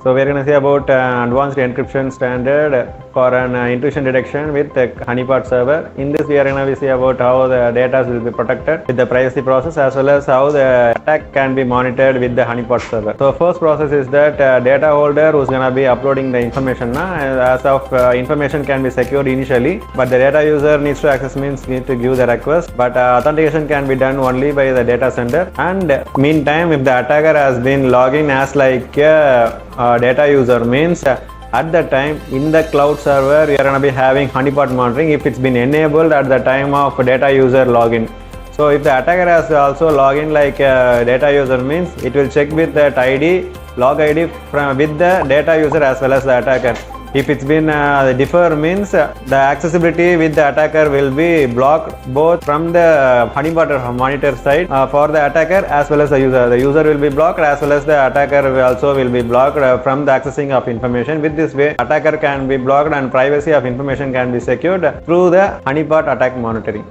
So we're going to see about advanced encryption standard for an intrusion detection with the Honeypot server. In this we are going to see about how the data will be protected with the privacy process, as well as how the attack can be monitored with the Honeypot server. So first process is that data holder who's going to be uploading the information. As of information can be secured initially, but the data user needs to access means need to give the request, but authentication can be done only by the data sender. And meantime, if the attacker has been logging as like a data user, means at the time in the cloud server we are going to be having honeypot monitoring if it's been enabled at the time of data user login. So if the attacker has also login like a data user, means it will check with that ID, log ID with the data user as well as the attacker. If it's been differ, means the accessibility with the attacker will be blocked both from the honeypot monitor side for the attacker as well as the user. The user will be blocked as well as the attacker also will be blocked from the accessing of information. With this way, attacker can be blocked and privacy of information can be secured through the honeypot attack monitoring.